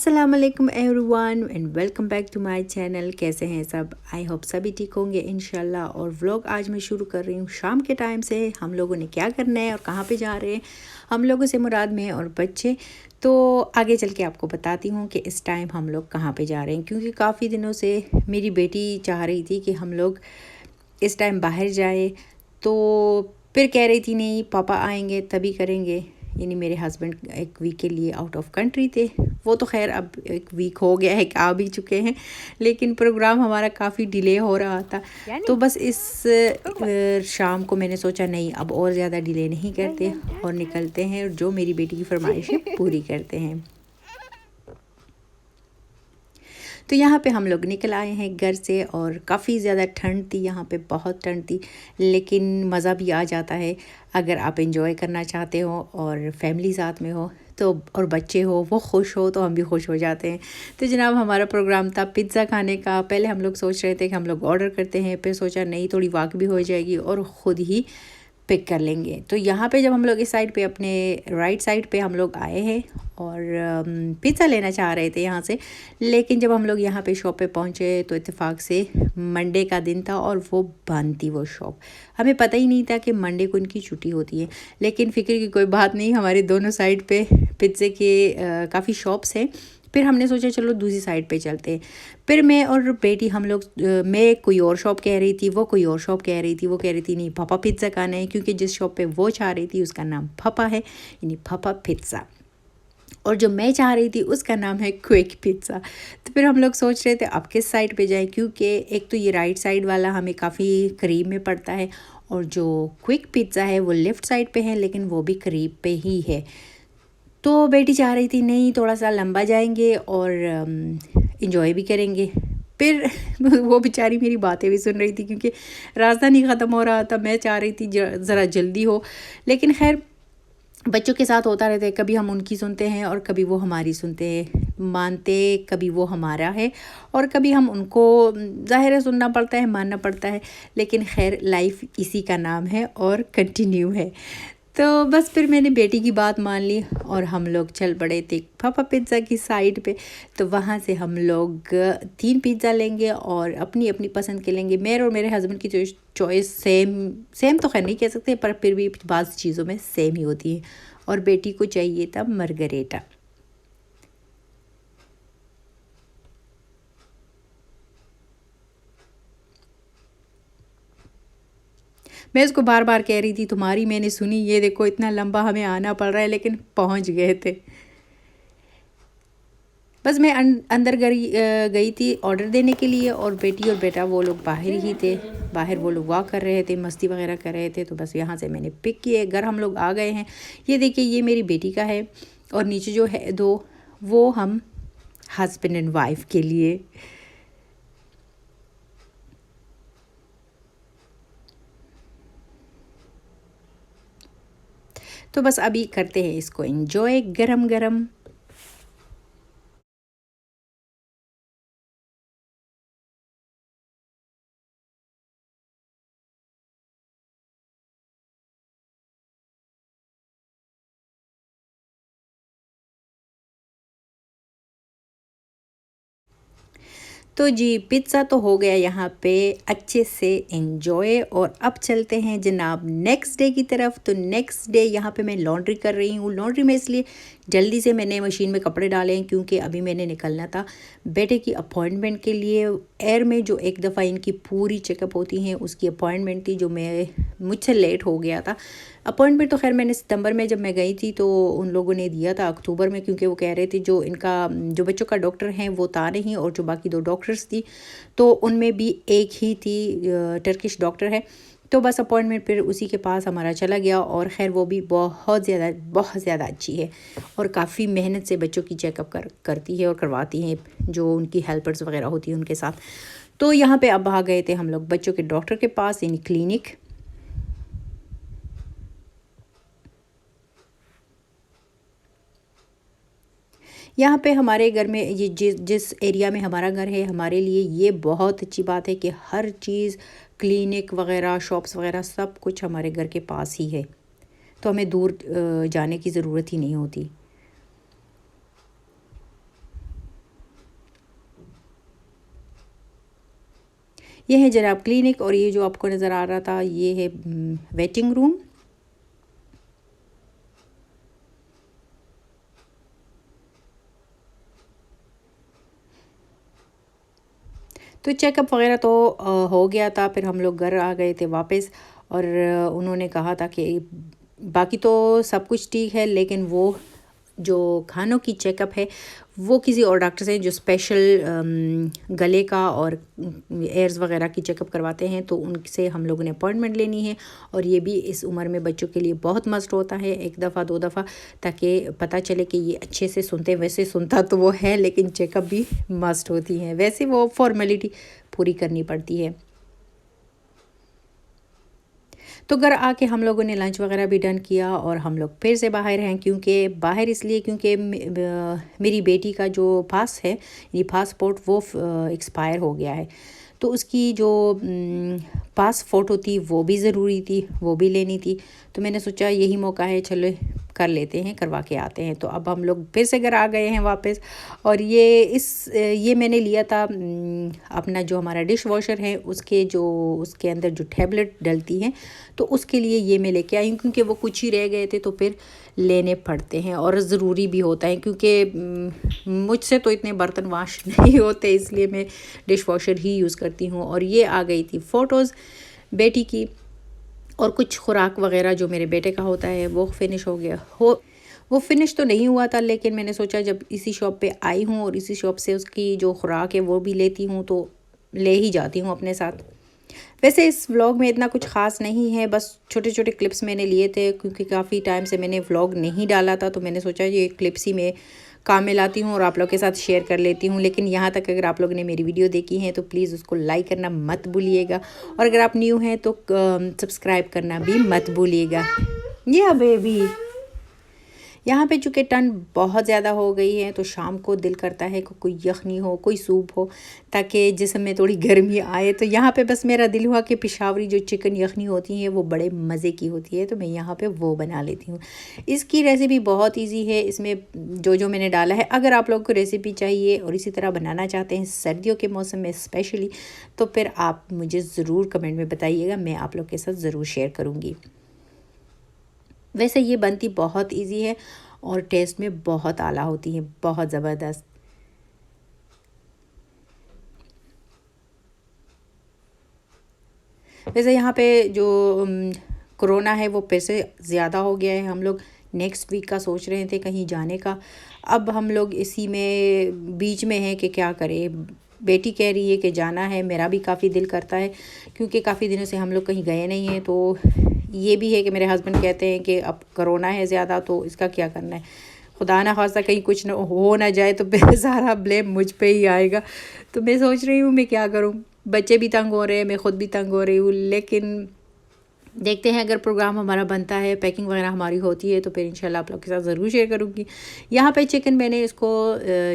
अस्सलाम वालेकुम everyone and welcome back to my channel. कैसे हैं सब? आई होप सभी ठीक होंगे इंशाल्लाह। और व्लॉग आज मैं शुरू कर रही हूँ शाम के टाइम से। हम लोगों ने क्या करना है और कहाँ पे जा रहे हैं, हम लोगों से मुराद में और बच्चे। तो आगे चल के आपको बताती हूँ कि इस टाइम हम लोग कहाँ पे जा रहे हैं, क्योंकि काफ़ी दिनों से मेरी बेटी चाह रही थी कि हम लोग इस टाइम बाहर जाए। तो फिर कह रही थी नहीं पापा आएंगे तभी करेंगे। यानी मेरे हस्बैंड एक वीक के लिए आउट ऑफ कंट्री थे। वो तो खैर अब एक वीक हो गया है कि आ भी चुके हैं, लेकिन प्रोग्राम हमारा काफ़ी डिले हो रहा था। तो बस इस शाम को मैंने सोचा नहीं अब और ज़्यादा डिले नहीं करते और निकलते हैं, जो मेरी बेटी की फरमाइश है पूरी करते हैं। तो यहाँ पे हम लोग निकल आए हैं घर से और काफ़ी ज़्यादा ठंड थी, यहाँ पे बहुत ठंड थी, लेकिन मज़ा भी आ जाता है अगर आप एंजॉय करना चाहते हो और फैमिली साथ में हो तो, और बच्चे हो वो खुश हो तो हम भी खुश हो जाते हैं। तो जनाब हमारा प्रोग्राम था पिज़्ज़ा खाने का। पहले हम लोग सोच रहे थे कि हम लोग ऑर्डर करते हैं, फिर सोचा नहीं थोड़ी वॉक भी हो जाएगी और ख़ुद ही पिक कर लेंगे। तो यहाँ पे जब हम लोग इस साइड पे अपने राइट साइड पे हम लोग आए हैं और पिज़्ज़ा लेना चाह रहे थे यहाँ से, लेकिन जब हम लोग यहाँ पे शॉप पे पहुँचे तो इत्तेफाक से मंडे का दिन था और वो बंद थी वो शॉप। हमें पता ही नहीं था कि मंडे को इनकी छुट्टी होती है, लेकिन फ़िक्र की कोई बात नहीं, हमारे दोनों साइड पे पिज़्ज़े के काफ़ी शॉप्स हैं। फिर हमने सोचा चलो दूसरी साइड पे चलते हैं। फिर मैं और बेटी हम लोग, मैं कोई और शॉप कह रही थी, वो कोई और शॉप कह रही थी। वो कह रही थी नहीं पापा पिज़्ज़ा खाना है, क्योंकि जिस शॉप पे वो चाह रही थी उसका नाम पापा है, यानी पापा पिज़्ज़ा, और जो मैं चाह रही थी उसका नाम है क्विक पिज़्ज़ा। तो फिर हम लोग सोच रहे थे अब किस साइड पे जाएं, क्योंकि एक तो ये राइट साइड वाला हमें काफ़ी करीब में पड़ता है और जो क्विक पिज़्ज़ा है वो लेफ़्ट साइड पे है, लेकिन वो भी करीब पे ही है। तो बेटी चाह रही थी नहीं थोड़ा सा लंबा जाएंगे और इन्जॉय भी करेंगे। फिर वो बेचारी मेरी बातें भी सुन रही थी, क्योंकि रास्ता नहीं ख़त्म हो रहा था। मैं चाह रही थी ज़रा जल्दी हो, लेकिन खैर बच्चों के साथ होता रहता है, कभी हम उनकी सुनते हैं और कभी वो हमारी सुनते हैं। मानते कभी वो हमारा है और कभी हम उनको, ज़ाहिर है सुनना पड़ता है मानना पड़ता है, लेकिन खैर लाइफ इसी का नाम है और कंटिन्यू है। तो बस फिर मैंने बेटी की बात मान ली और हम लोग चल पड़े थे पापा पिज़्ज़ा की साइड पे। तो वहाँ से हम लोग 3 पिज़्ज़ा लेंगे और अपनी अपनी पसंद के लेंगे। मेरे और मेरे हस्बैंड की चॉइस सेम तो खैर नहीं कह सकते, पर फिर भी बाज़ चीज़ों में सेम ही होती है। और बेटी को चाहिए था मार्गरेटा। मैं उसको बार बार कह रही थी तुम्हारी मैंने सुनी, ये देखो इतना लंबा हमें आना पड़ रहा है, लेकिन पहुंच गए थे। बस मैं अंदर गई थी ऑर्डर देने के लिए, और बेटी और बेटा वो लोग बाहर ही थे। बाहर वो लोग वॉक कर रहे थे, मस्ती वगैरह कर रहे थे। तो बस यहाँ से मैंने पिक किए, घर हम लोग आ गए हैं। ये देखिए ये मेरी बेटी का है, और नीचे जो है दो वो हम हस्बैंड एंड वाइफ के लिए। तो बस अभी करते हैं इसको एंजॉय गरम गरम। तो जी पिज़्ज़ा तो हो गया यहाँ पे अच्छे से एंजॉय, और अब चलते हैं जनाब नेक्स्ट डे की तरफ। तो नेक्स्ट डे यहाँ पे मैं लॉन्ड्री कर रही हूँ। लॉन्ड्री में इसलिए जल्दी से मैंने मशीन में कपड़े डाले हैं, क्योंकि अभी मैंने निकलना था बेटे की अपॉइंटमेंट के लिए। एयर में जो एक दफ़ा इनकी पूरी चेकअप होती हैं उसकी अपॉइंटमेंट थी, जो मुझसे लेट हो गया था। अपॉइंटमेंट तो खैर मैंने सितंबर में जब मैं गई थी तो उन लोगों ने दिया था अक्टूबर में, क्योंकि वो कह रहे थे जो बच्चों का डॉक्टर हैं वो था नहीं, और जो बाकी 2 डॉक्टर्स थी तो उनमें भी एक ही थी, टर्किश डॉक्टर है। तो बस अपॉइंटमेंट फिर उसी के पास हमारा चला गया, और ख़ैर वो भी बहुत ज़्यादा अच्छी है और काफ़ी मेहनत से बच्चों की चेकअप करती है और करवाती हैं, जो उनकी हेल्पर्स वगैरह होती हैं उनके साथ। तो यहाँ पे अब आ गए थे हम लोग बच्चों के डॉक्टर के पास, यानी क्लिनिक। यहाँ पे हमारे घर में ये जिस एरिया में हमारा घर है, हमारे लिए ये बहुत अच्छी बात है कि हर चीज़ क्लिनिक वगैरह शॉप्स वगैरह सब कुछ हमारे घर के पास ही है, तो हमें दूर जाने की ज़रूरत ही नहीं होती। ये है जनाब क्लिनिक, और ये जो आपको नज़र आ रहा था ये है वेटिंग रूम। तो चेकअप वगैरह तो हो गया था। फिर हम लोग घर आ गए थे वापस, और उन्होंने कहा था कि बाकी तो सब कुछ ठीक है, लेकिन वो जो खानों की चेकअप है वो किसी और डॉक्टर से जो स्पेशल गले का और एयर्स वगैरह की चेकअप करवाते हैं, तो उनसे हम लोगों ने अपॉइंटमेंट लेनी है। और ये भी इस उम्र में बच्चों के लिए बहुत मस्ट होता है, एक दफ़ा 2 दफ़ा, ताकि पता चले कि ये अच्छे से सुनते। वैसे सुनता तो वो है, लेकिन चेकअप भी मस्ट होती है। वैसे वो फॉर्मेलिटी पूरी करनी पड़ती है। तो घर आके हम लोगों ने लंच वगैरह भी डन किया, और हम लोग फिर से बाहर हैं। क्योंकि बाहर इसलिए क्योंकि मेरी बेटी का जो पास है, ये पासपोर्ट, वो एक्सपायर हो गया है। तो उसकी जो पास फ़ोटो थी वो भी ज़रूरी थी, वो भी लेनी थी। तो मैंने सोचा यही मौका है, चलो कर लेते हैं, करवा के आते हैं। तो अब हम लोग फिर से घर आ गए हैं वापस। और ये मैंने लिया था अपना जो हमारा डिश वॉशर है उसके अंदर जो टैबलेट डलती हैं, तो उसके लिए ये मैं लेके आई हूँ। क्योंकि वो कुछ ही रह गए थे, तो फिर लेने पड़ते हैं, और ज़रूरी भी होता है। क्योंकि मुझसे तो इतने बर्तन वाश नहीं होते, इसलिए मैं डिश वॉशर ही यूज़ करती हूँ। और ये आ गई थी फ़ोटोज़ बेटी की, और कुछ खुराक वगैरह जो मेरे बेटे का होता है वो फ़िनिश हो गया हो। वो फ़िनिश तो नहीं हुआ था, लेकिन मैंने सोचा जब इसी शॉप पे आई हूँ और इसी शॉप से उसकी जो खुराक है वो भी लेती हूँ, तो ले ही जाती हूँ अपने साथ। वैसे इस व्लॉग में इतना कुछ ख़ास नहीं है, बस छोटे छोटे क्लिप्स मैंने लिए थे। क्योंकि काफ़ी टाइम से मैंने व्लॉग नहीं डाला था, तो मैंने सोचा ये क्लिप्स ही मैं काम में लाती हूँ और आप लोग के साथ शेयर कर लेती हूँ। लेकिन यहाँ तक अगर आप लोगों ने मेरी वीडियो देखी है तो प्लीज़ उसको लाइक करना मत भूलिएगा, और अगर आप न्यू हैं तो सब्सक्राइब करना भी मत भूलिएगा। या बेबी, यहाँ पे चूँकि ठंड बहुत ज़्यादा हो गई है, तो शाम को दिल करता है कि कोई यखनी हो, कोई सूप हो, ताकि जिसम में थोड़ी गर्मी आए। तो यहाँ पे बस मेरा दिल हुआ कि पेशावरी जो चिकन यखनी होती है वो बड़े मज़े की होती है, तो मैं यहाँ पे वो बना लेती हूँ। इसकी रेसिपी बहुत इजी है। इसमें जो मैंने डाला है, अगर आप लोग को रेसिपी चाहिए और इसी तरह बनाना चाहते हैं सर्दियों के मौसम में स्पेशली, तो फिर आप मुझे ज़रूर कमेंट में बताइएगा, मैं आप लोग के साथ ज़रूर शेयर करूँगी। वैसे ये बनती बहुत इजी है और टेस्ट में बहुत आला होती है, बहुत ज़बरदस्त। वैसे यहाँ पे जो कोरोना है वो फिर से ज़्यादा हो गया है। हम लोग नेक्स्ट वीक का सोच रहे थे कहीं जाने का। अब हम लोग इसी में बीच में हैं कि क्या करें। बेटी कह रही है कि जाना है, मेरा भी काफ़ी दिल करता है, क्योंकि काफ़ी दिनों से हम लोग कहीं गए नहीं हैं। तो ये भी है कि मेरे हस्बैंड कहते हैं कि अब कोरोना है ज़्यादा, तो इसका क्या करना है, खुदा ना खास्ता कहीं कुछ हो ना जाए तो फिर सारा ब्लेम मुझ पे ही आएगा। तो मैं सोच रही हूँ मैं क्या करूँ, बच्चे भी तंग हो रहे हैं, मैं ख़ुद भी तंग हो रही हूँ। लेकिन देखते हैं, अगर प्रोग्राम हमारा बनता है, पैकिंग वगैरह हमारी होती है, तो फिर इंशाल्लाह आप लोग के साथ ज़रूर शेयर करूँगी। यहाँ पे चिकन मैंने इसको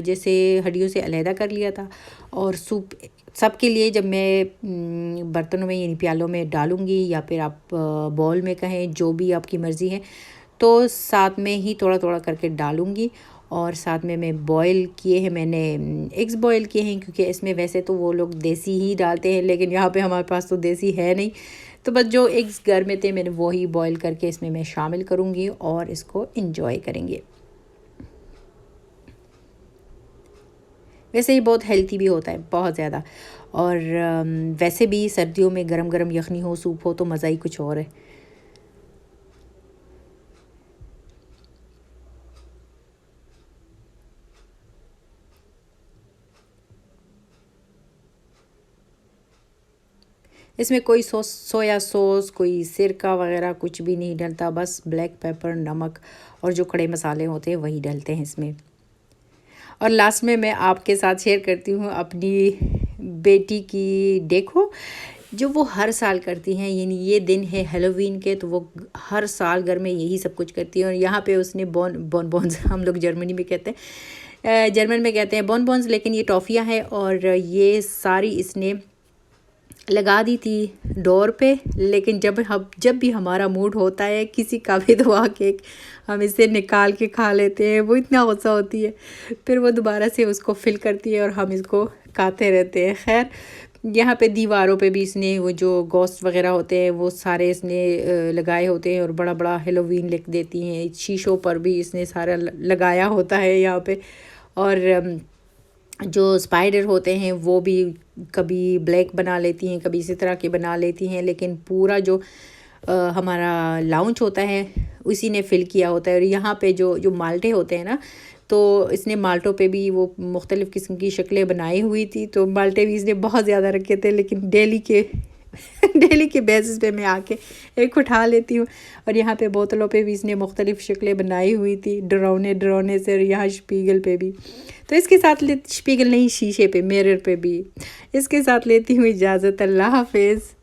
जैसे हड्डियों से अलहदा कर लिया था, और सूप सबके लिए जब मैं बर्तनों में यानी प्यालों में डालूँगी, या फिर आप बॉल में कहें, जो भी आपकी मर्ज़ी है, तो साथ में ही थोड़ा थोड़ा करके डालूँगी। और साथ में मैं बॉयल किए हैं, मैंने एग्स बॉयल किए हैं, क्योंकि इसमें वैसे तो वो लोग देसी ही डालते हैं, लेकिन यहाँ पे हमारे पास तो देसी है नहीं। तो बस जो एग्स घर में थे मैंने वो ही बॉयल करके इसमें मैं शामिल करूँगी, और इसको इंजॉय करेंगे। वैसे ये बहुत हेल्थी भी होता है, बहुत ज़्यादा। और वैसे भी सर्दियों में गरम गरम यखनी हो, सूप हो, तो मज़ा ही कुछ और है। इसमें कोई सोया सॉस, कोई सिरका वगैरह कुछ भी नहीं डलता, बस ब्लैक पेपर, नमक और जो खड़े मसाले होते हैं वही डलते हैं इसमें। और लास्ट में मैं आपके साथ शेयर करती हूँ अपनी बेटी की देखो, जो वो हर साल करती हैं। यानी ये दिन है हेलोवीन के, तो वो हर साल घर में यही सब कुछ करती है। और यहाँ पे उसने बॉन्स हम लोग जर्मनी में कहते हैं, जर्मन में कहते हैं बॉन्स, लेकिन ये टॉफ़ियाँ हैं। और ये सारी इसने लगा दी थी डोर पे। लेकिन जब भी हमारा मूड होता है किसी का भी दुआ केक, हम इसे निकाल के खा लेते हैं। वो इतना गुस्सा होती है, फिर वो दोबारा से उसको फिल करती है और हम इसको खाते रहते हैं। खैर, यहाँ पे दीवारों पे भी इसने वो जो घोस्ट वगैरह होते हैं वो सारे इसने लगाए होते हैं और बड़ा बड़ा हेलोवीन लिख देती हैं। शीशों पर भी इसने सारा लगाया होता है यहाँ पे। और जो स्पाइडर होते हैं वो भी कभी ब्लैक बना लेती हैं, कभी इसी तरह के बना लेती हैं, लेकिन पूरा जो हमारा लाउंज होता है उसी ने फिल किया होता है। और यहाँ पे जो जो माल्टे होते हैं ना, तो इसने माल्टों पे भी वो मुख्तलिफ़ किस्म की शक्लें बनाई हुई थी। तो माल्टे भी इसने बहुत ज़्यादा रखे थे, लेकिन डेली के डेली के बेसिस पे मैं आके एक उठा लेती हूँ। और यहाँ पे बोतलों पे भी इसने मुख्तलिफ़ शक्लें बनाई हुई थी, डरावने डरावने से। और यहाँ शपीगल पे भी। तो इसके साथ शपीगल नहीं, शीशे पे, मिरर पे भी। इसके साथ लेती हूँ इजाज़त। अल्लाह हाफिज़।